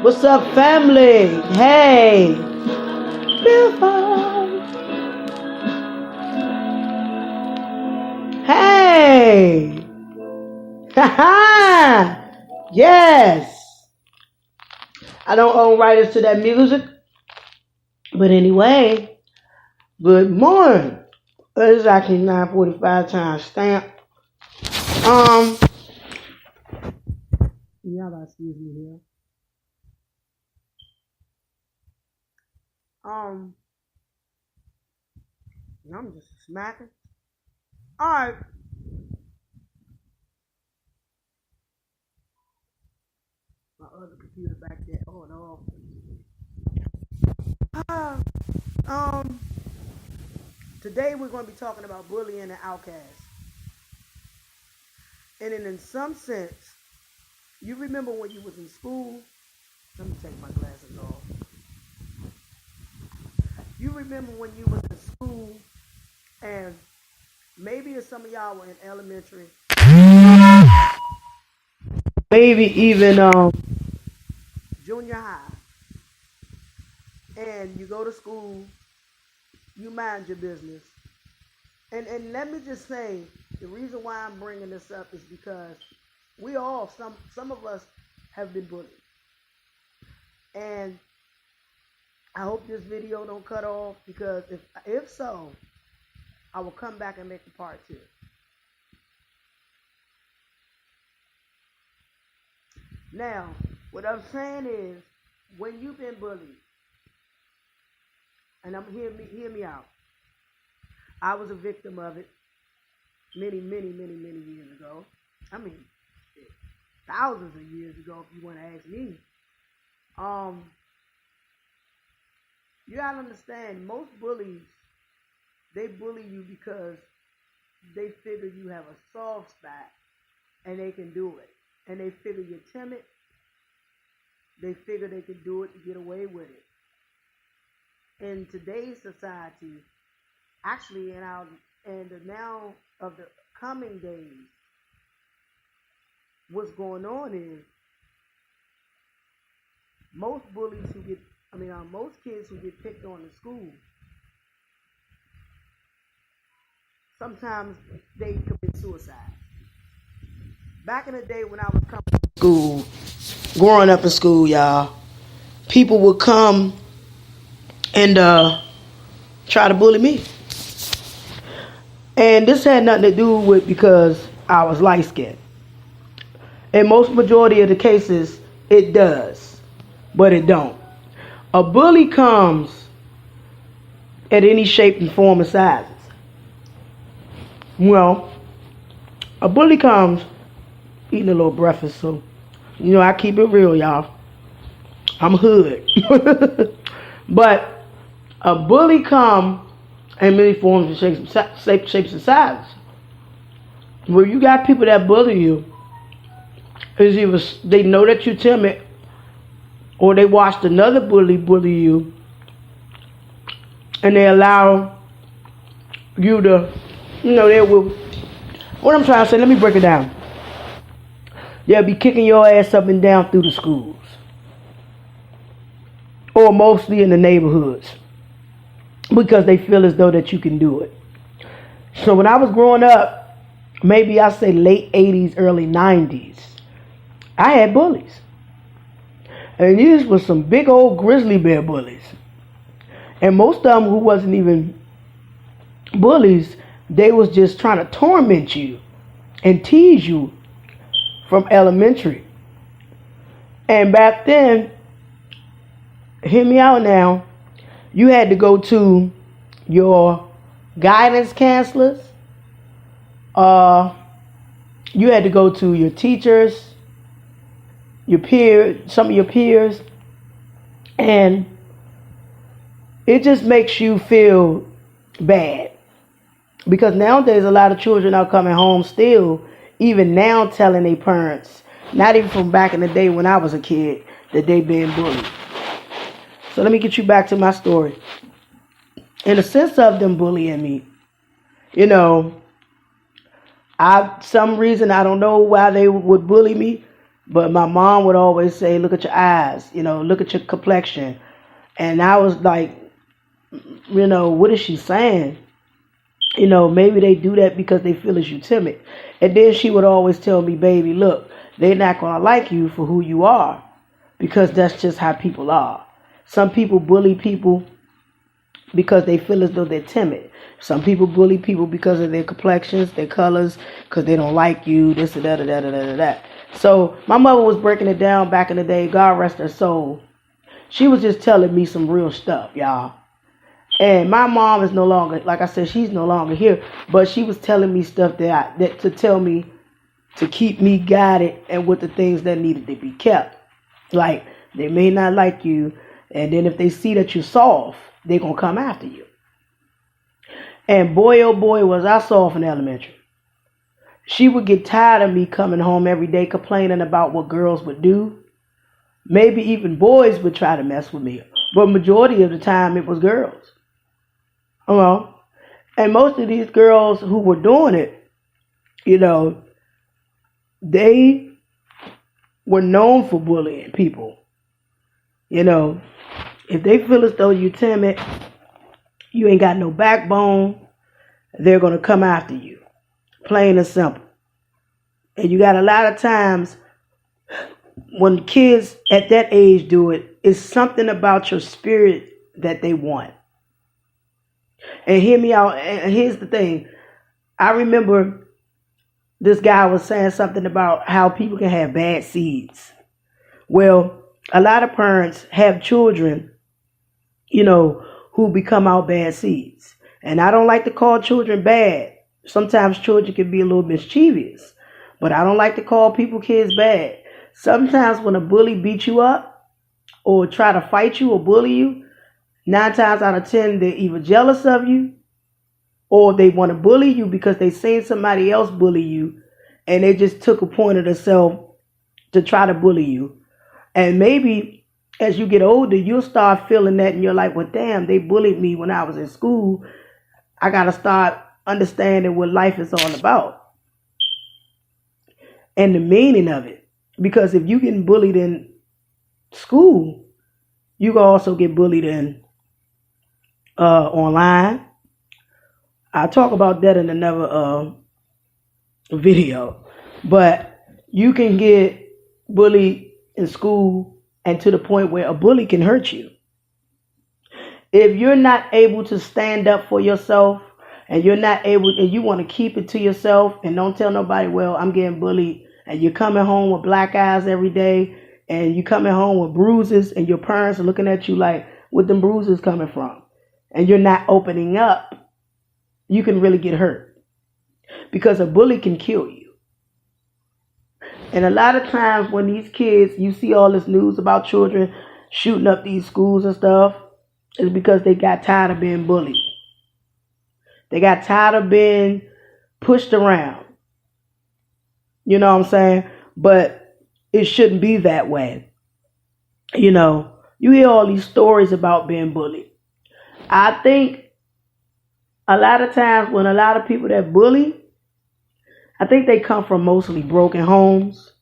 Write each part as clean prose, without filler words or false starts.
What's up, family? Hey. Beautiful. Hey. Haha. Yes. I don't own rights to that music. But anyway, good morning. It's actually 9:45 time stamp. Y'all excuse me here. I'm just smacking. Alright. My other computer back there. Oh no. Uh, um Today we're going to be talking about bullying and outcast. And in some sense, you remember when you was in school? Let me take my glasses off. You remember when you was in school and maybe some of y'all were in elementary, maybe even junior high, and you go to school, you mind your business. And let me just say, the reason why I'm bringing this up is because we all, some of us have been bullied. And I hope this video don't cut off, because if so, I will come back and make a part 2. Now, what I'm saying is, when you've been bullied, and hear me out. I was a victim of it many years ago. I mean, thousands of years ago, if you want to ask me. You gotta understand, most bullies, they bully you because they figure you have a soft spot and they can do it. And they figure you're timid. They figure they can do it to get away with it. In today's society, actually in the now of the coming days, what's going on is most kids who get picked on in school, sometimes they commit suicide. Back in the day when I was coming to school, growing up in school, y'all, people would come and try to bully me. And this had nothing to do with because I was light skinned. In most majority of the cases, it does, but it don't. A bully comes at any shape and form and sizes. Well, a bully comes eating a little breakfast, so I keep it real, y'all. I'm hood. But a bully come in many forms and shapes and sizes. Where you got people that bully you, is either they know that you're timid, or they watched another bully you, and they allow you to, they will. What I'm trying to say, let me break it down. They'll be kicking your ass up and down through the schools, or mostly in the neighborhoods, because they feel as though that you can do it. So when I was growing up, maybe I say late 80s, early 90s, I had bullies. And these were some big old grizzly bear bullies. And most of them who wasn't even bullies, they was just trying to torment you and tease you from elementary. And back then, hear me out now, you had to go to your guidance counselors. You had to go to your teachers, some of your peers, and it just makes you feel bad. Because nowadays a lot of children are coming home still, even now, telling their parents, not even from back in the day when I was a kid, that they been bullied. So let me get you back to my story. In the sense of them bullying me, some reason, I don't know why they would bully me, But my mom would always say, look at your eyes, look at your complexion. And I was like, what is she saying? Maybe they do that because they feel as you timid. And then she would always tell me, baby, look, they're not going to like you for who you are because that's just how people are. Some people bully people because they feel as though they're timid. Some people bully people because of their complexions, their colors, because they don't like you, this and that, that. So my mother was breaking it down back in the day. God rest her soul. She was just telling me some real stuff, y'all. And my mom is no longer, like I said, she's no longer here. But she was telling me stuff that to tell me to keep me guided and with the things that needed to be kept. Like, they may not like you. And then if they see that you're soft, they're going to come after you. And boy, oh boy, was I soft in elementary. She would get tired of me coming home every day complaining about what girls would do. Maybe even boys would try to mess with me. But majority of the time, it was girls. And most of these girls who were doing it, they were known for bullying people. If they feel as though you're timid, you ain't got no backbone, they're going to come after you. Plain and simple. And you got a lot of times when kids at that age do it, it's something about your spirit that they want. And hear me out. And here's the thing. I remember this guy was saying something about how people can have bad seeds. Well, a lot of parents have children, who become out bad seeds. And I don't like to call children bad. Sometimes children can be a little mischievous. But I don't like to call kids bad. Sometimes when a bully beats you up or try to fight you or bully you, 9 times out of 10, they're either jealous of you or they want to bully you because they seen somebody else bully you and they just took a point of themselves to try to bully you. And maybe as you get older, you'll start feeling that and you're like, well, damn, they bullied me when I was in school. I got to start understanding what life is all about and the meaning of it. Because if you're getting bullied in school, you can also get bullied in online. I'll talk about that in another video. But you can get bullied in school and to the point where a bully can hurt you. If you're not able to stand up for yourself and you're not able and you want to keep it to yourself and don't tell nobody, well, I'm getting bullied, and you're coming home with black eyes every day and you're coming home with bruises and your parents are looking at you like, where them bruises coming from? And you're not opening up, you can really get hurt. Because a bully can kill you. And a lot of times when these kids, you see all this news about children shooting up these schools and stuff, it's because they got tired of being bullied. They got tired of being pushed around. You know what I'm saying? But it shouldn't be that way. You hear all these stories about being bullied. I think a lot of times when a lot of people that bully, I think they come from mostly broken homes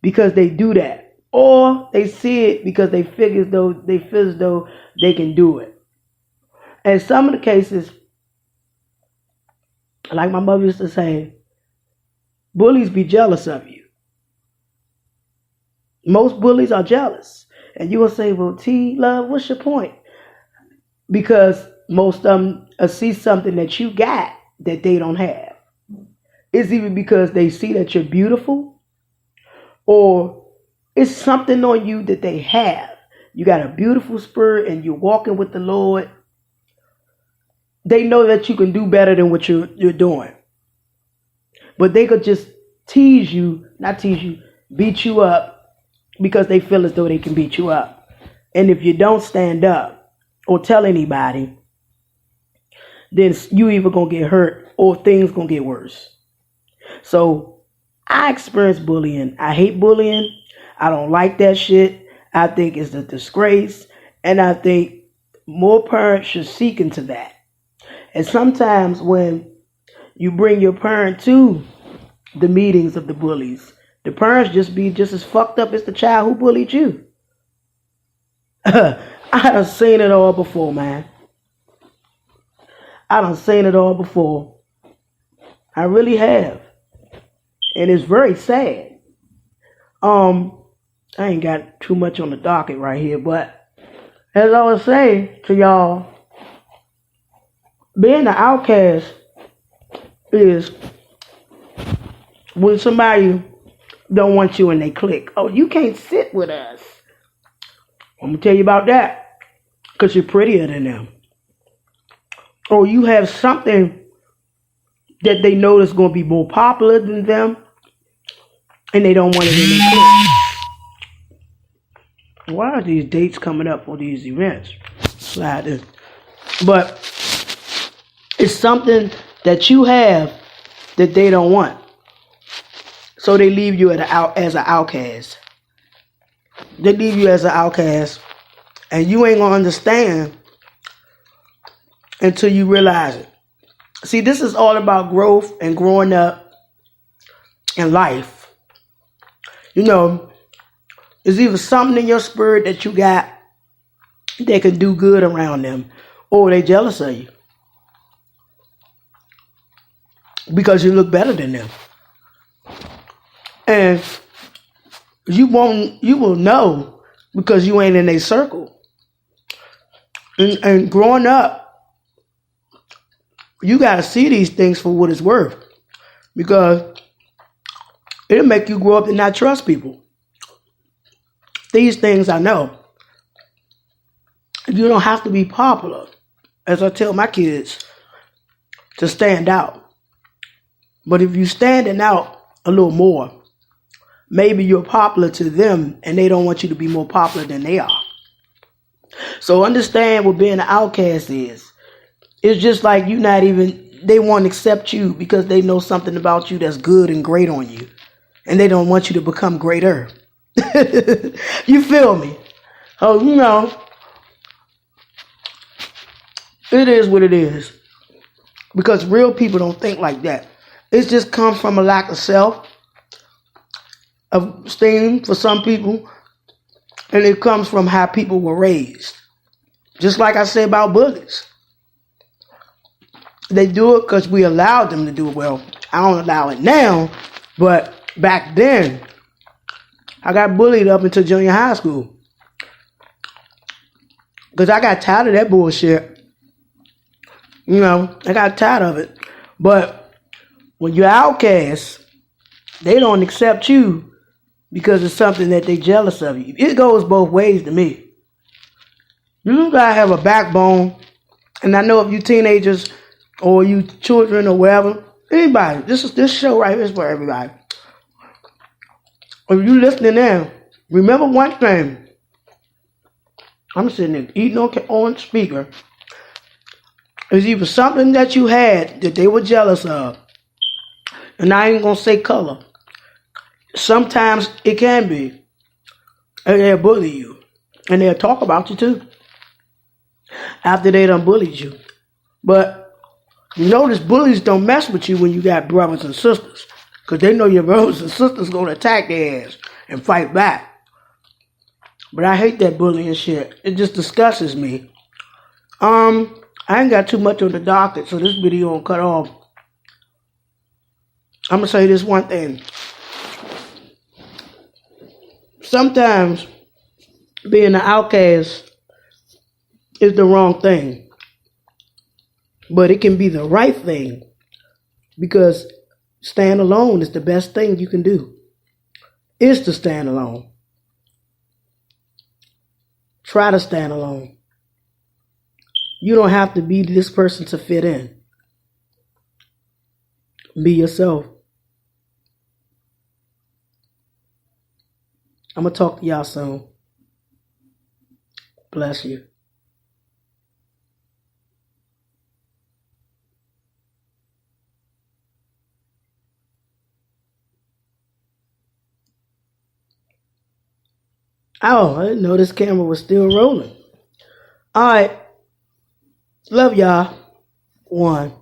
because they do that. Or they see it because they feel as though they can do it. And some of the cases, like my mother used to say, bullies be jealous of you. Most bullies are jealous. And you will say, well, T, love, what's your point? Because most of them see something that you got that they don't have. It's either because they see that you're beautiful or it's something on you that they have. You got a beautiful spirit and you're walking with the Lord. They know that you can do better than what you're doing. But they could just beat you up because they feel as though they can beat you up. And if you don't stand up or tell anybody, then you either going to get hurt or things going to get worse. So I experienced bullying. I hate bullying. I don't like that shit. I think it's a disgrace. And I think more parents should seek into that. And sometimes when you bring your parent to the meetings of the bullies, The parents just be just as fucked up as the child who bullied you. I done seen it all before, man. I done seen it all before. I really have. And it's very sad. I ain't got too much on the docket right here, but as I was saying to y'all, being an outcast is when somebody don't want you and they click. Oh, you can't sit with us. I'm gonna tell you about that, because you're prettier than them. Or you have something that they know is gonna be more popular than them, and they don't want it in their clique. Why are these dates coming up for these events? Slide in. But it's something that you have that they don't want. So they leave you as an outcast. They leave you as an outcast. And you ain't going to understand until you realize it. See, this is all about growth and growing up in life. You know, it's either something in your spirit that you got that can do good around them, or they jealous of you because you look better than them. And you will know because you ain't in their circle. And growing up, you got to see these things for what it's worth, because it'll make you grow up and not trust people. These things I know. You don't have to be popular, as I tell my kids, to stand out. But if you're standing out a little more, maybe you're popular to them and they don't want you to be more popular than they are. So understand what being an outcast is. It's just like they won't accept you because they know something about you that's good and great on you. And they don't want you to become greater. You feel me? Oh, you know, it is what it is. Because real people don't think like that. It just comes from a lack of esteem for some people. And it comes from how people were raised. Just like I say about bullies. They do it because we allowed them to do it. Well, I don't allow it now, but back then, I got bullied up until junior high school. Because I got tired of that bullshit. You know, I got tired of it. But when you're outcast, they don't accept you because it's something that they jealous of you. It goes both ways to me. You gotta have a backbone. And I know if you teenagers or you children or whatever, anybody, this show right here is for everybody. If you listening now, remember one thing. I'm sitting there eating on speaker. It's either something that you had that they were jealous of. And I ain't going to say color. Sometimes it can be. And they'll bully you. And they'll talk about you too. After they done bullied you. But you notice bullies don't mess with you when you got brothers and sisters. Because they know your brothers and sisters going to attack their ass and fight back. But I hate that bullying shit. It just disgusts me. I ain't got too much on the docket, so this video will cut off. I'm going to say this one thing. Sometimes being an outcast is the wrong thing. But it can be the right thing. Because stand alone is the best thing you can do. Is to stand alone. Try to stand alone. You don't have to be this person to fit in. Be yourself. I'm going to talk to y'all soon. Bless you. Oh, I didn't know this camera was still rolling. All right. Love y'all. One.